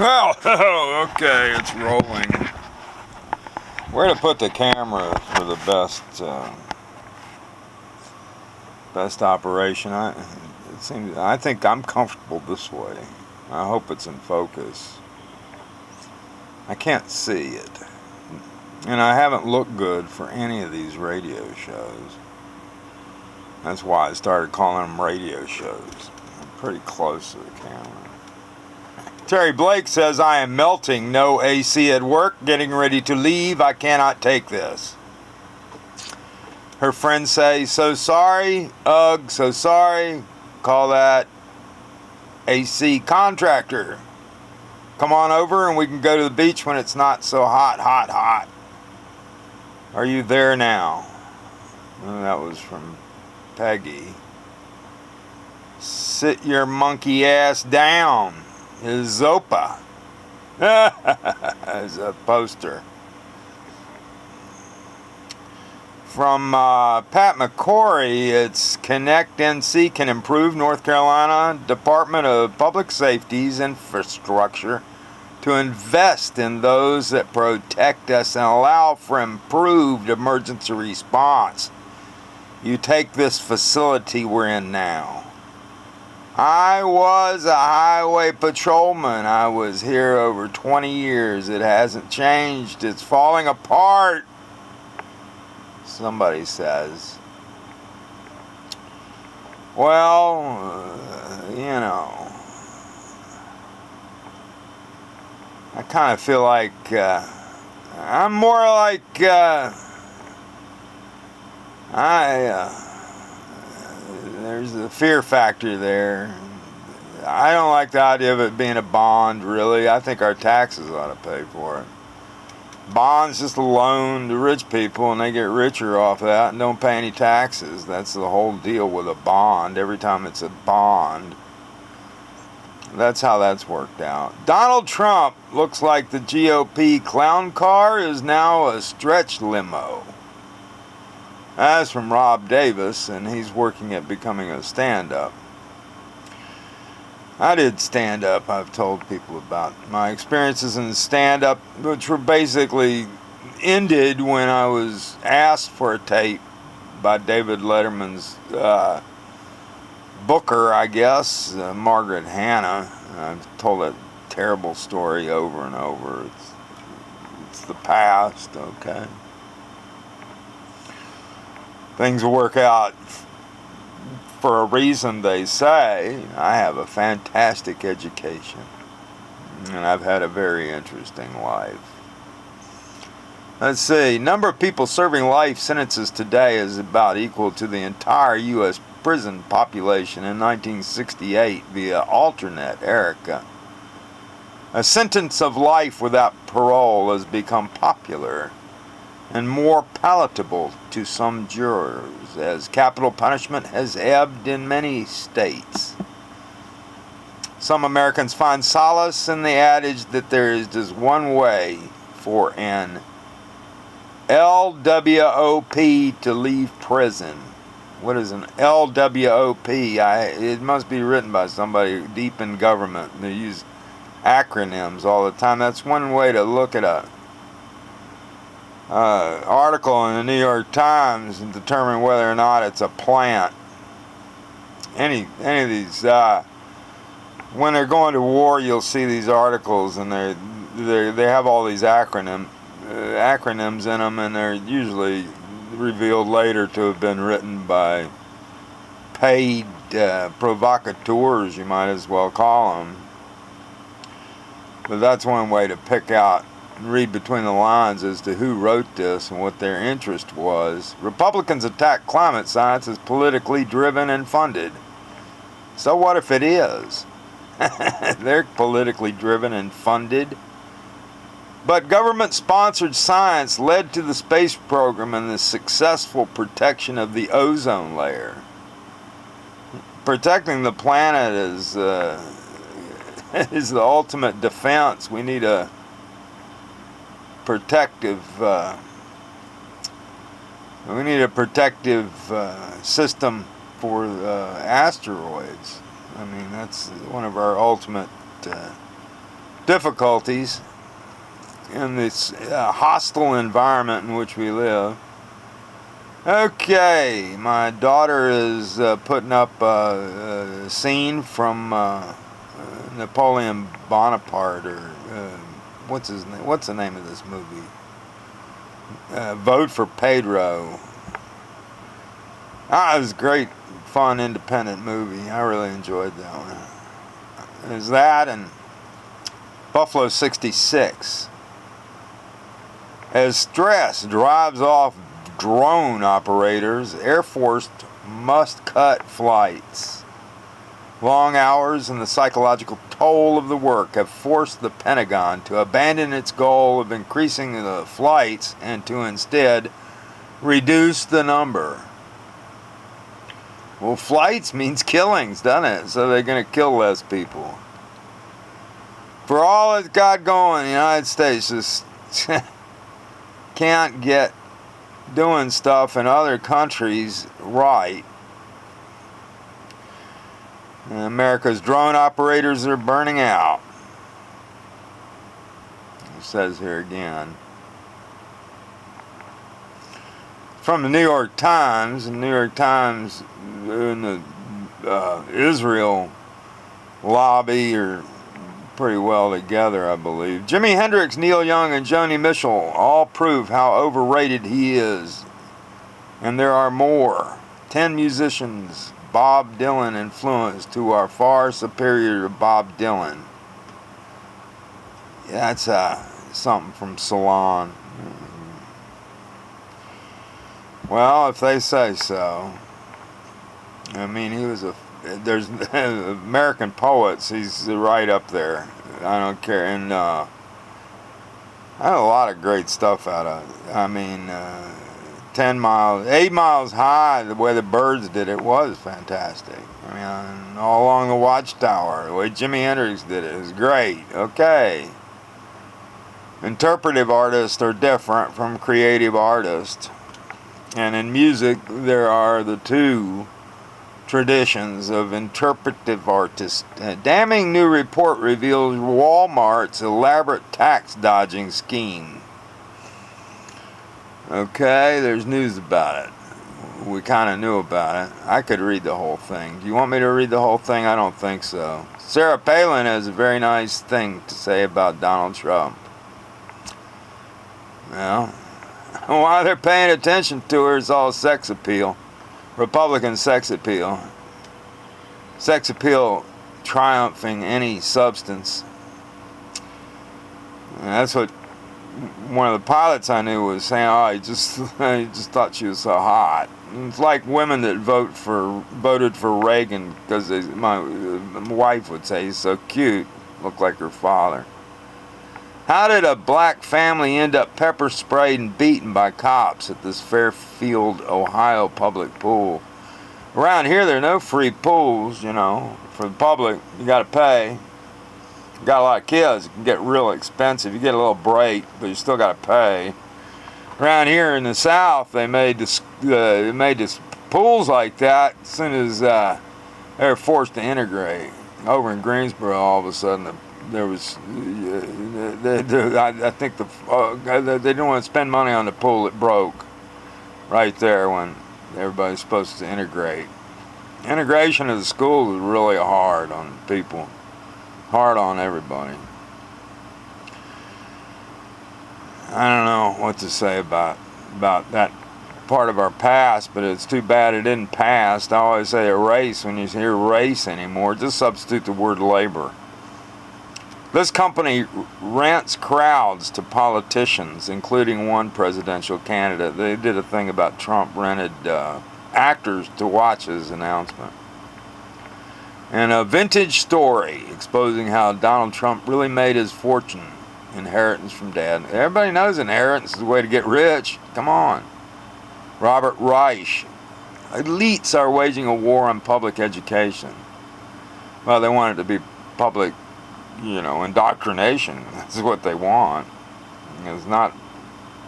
Well, okay, it's rolling. Where to put the camera for the best operation? I think I'm comfortable this way. I hope it's in focus. I can't see it, and I haven't looked good for any of these radio shows. That's why I started calling them radio shows. I'm pretty close to the camera. Terry Blake says, I am melting. No AC at work. Getting ready to leave. I cannot take this. Her friends say, so sorry. Ugh, so sorry. Call that AC contractor. Come on over and we can go to the beach when it's not so hot. Are you there now? And that was from Peggy. Sit your monkey ass down. Is Zopa. As a poster. From Pat McCory, it's Connect NC can improve North Carolina Department of Public Safety's infrastructure to invest in those that protect us and allow for improved emergency response. You take this facility we're in now. I was a highway patrolman. I was here over 20 years. It hasn't changed. It's falling apart, somebody says. Well, I kind of feel like I'm more like there's a fear factor there. I don't like the idea of it being a bond, really. I think our taxes ought to pay for it. Bond's just a loan to rich people, and they get richer off of that and don't pay any taxes. That's the whole deal with a bond. Every time it's a bond, that's how that's worked out. Donald Trump looks like the GOP clown car is now a stretch limo. That's from Rob Davis, and he's working at becoming a stand-up. I did stand-up. I've told people about my experiences in stand-up, which were basically ended when I was asked for a tape by David Letterman's booker, I guess, Margaret Hanna. I've told that terrible story over and over. It's the past, okay? Things work out for a reason, they say. I have a fantastic education, and I've had a very interesting life. Let's see. Number of people serving life sentences today is about equal to the entire U.S. prison population in 1968 via alternate Erica. A sentence of life without parole has become popular and more palatable to some jurors, as capital punishment has ebbed in many states. Some Americans find solace in the adage that there is just one way for an LWOP to leave prison. What is an LWOP? It must be written by somebody deep in government. They use acronyms all the time. That's one way to look at a article in the New York Times and determine whether or not it's a plant. Any of these, when they're going to war, you'll see these articles, and they have all these acronyms in them, and they're usually revealed later to have been written by paid provocateurs, you might as well call them. But that's one way to pick out and read between the lines as to who wrote this and what their interest was. Republicans attack climate science as politically driven and funded. So what if it is? They're politically driven and funded. But government-sponsored science led to the space program and the successful protection of the ozone layer. Protecting the planet is the ultimate defense. We need a protective system for asteroids. I mean, that's one of our ultimate difficulties in this hostile environment in which we live. Okay, my daughter is putting up a scene from Napoleon Bonaparte, or what's his name? What's the name of this movie? Vote for Pedro. It was a great, fun, independent movie. I really enjoyed that one. There's that and Buffalo 66. As stress drives off drone operators, Air Force must cut flights. Long hours and the psychological toll of the work have forced the Pentagon to abandon its goal of increasing the flights and to instead reduce the number. Well, flights means killings, doesn't it? So they're going to kill less people. For all it's got going, the United States just can't get doing stuff in other countries right. And America's drone operators are burning out. It says here again. From the New York Times, and the New York Times and the Israel lobby are pretty well together, I believe. Jimi Hendrix, Neil Young, and Joni Mitchell all prove how overrated he is. And there are more. 10 musicians Bob Dylan influenced who are far superior to Bob Dylan. Yeah, that's something from Salon. Well, if they say so. I mean, he was there's American poets, he's right up there. I don't care. And I had a lot of great stuff out of it. I mean, 8 miles high, the way the Birds did it was fantastic. I mean, all along the Watchtower, the way Jimi Hendrix did it was great. Okay. Interpretive artists are different from creative artists. And in music, there are the two traditions of interpretive artists. A damning new report reveals Walmart's elaborate tax dodging scheme. Okay, there's news about it. We kind of knew about it. I could read the whole thing. Do you want me to read the whole thing? I don't think so. Sarah Palin has a very nice thing to say about Donald Trump. Well, why they're paying attention to her is all sex appeal. Republican sex appeal. Sex appeal triumphing any substance. And that's what one of the pilots I knew was saying. Oh, he just thought she was so hot. It's like women that voted for Reagan because my wife would say he's so cute, looked like her father. How did a black family end up pepper sprayed and beaten by cops at this Fairfield, Ohio public pool? Around here, there are no free pools, you know. For the public, you got to pay. You got a lot of kids, it can get real expensive. You get a little break, but you still got to pay. Around here in the South, they made this pools like that as soon as they were forced to integrate. Over in Greensboro, all of a sudden, there was, I think they didn't want to spend money on the pool. It broke right there when everybody's supposed to integrate. Integration of the schools is really hard on people, hard on everybody. I don't know what to say about that part of our past, but it's too bad it didn't pass. I always say erase when you hear race anymore. Just substitute the word labor. This company rents crowds to politicians, including one presidential candidate. They did a thing about Trump rented actors to watch his announcement. And a vintage story exposing how Donald Trump really made his fortune. Inheritance from dad. Everybody knows inheritance is the way to get rich. Come on. Robert Reich. Elites are waging a war on public education. Well, they want it to be public, indoctrination. That's what they want. It's not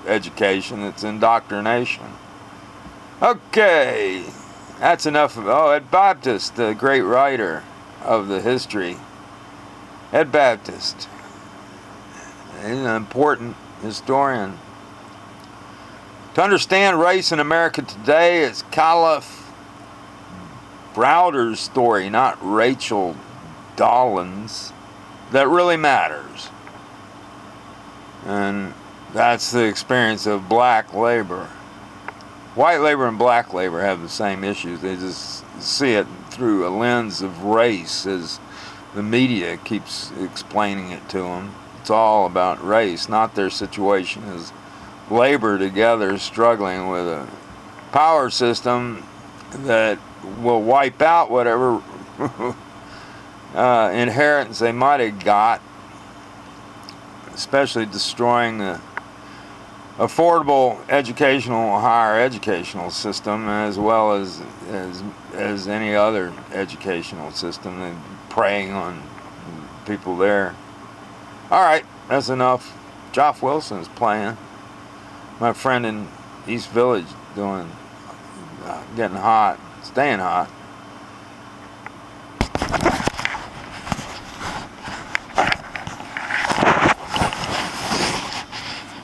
education, it's indoctrination. Okay, that's enough of Ed Baptist, the great writer of the history. Ed Baptist. He's an important historian. To understand race in America today, it's Caliph Browder's story, not Rachel Dolan's, that really matters. And that's the experience of black labor. White labor and black labor have the same issues. They just see it through a lens of race, as the media keeps explaining it to them. It's all about race, not their situation as labor together struggling with a power system that will wipe out whatever inheritance they might have got, especially destroying the affordable educational, higher educational system, as well as any other educational system, and preying on people there. All right, that's enough. Joff Wilson's playing. My friend in East Village doing, getting hot, staying hot.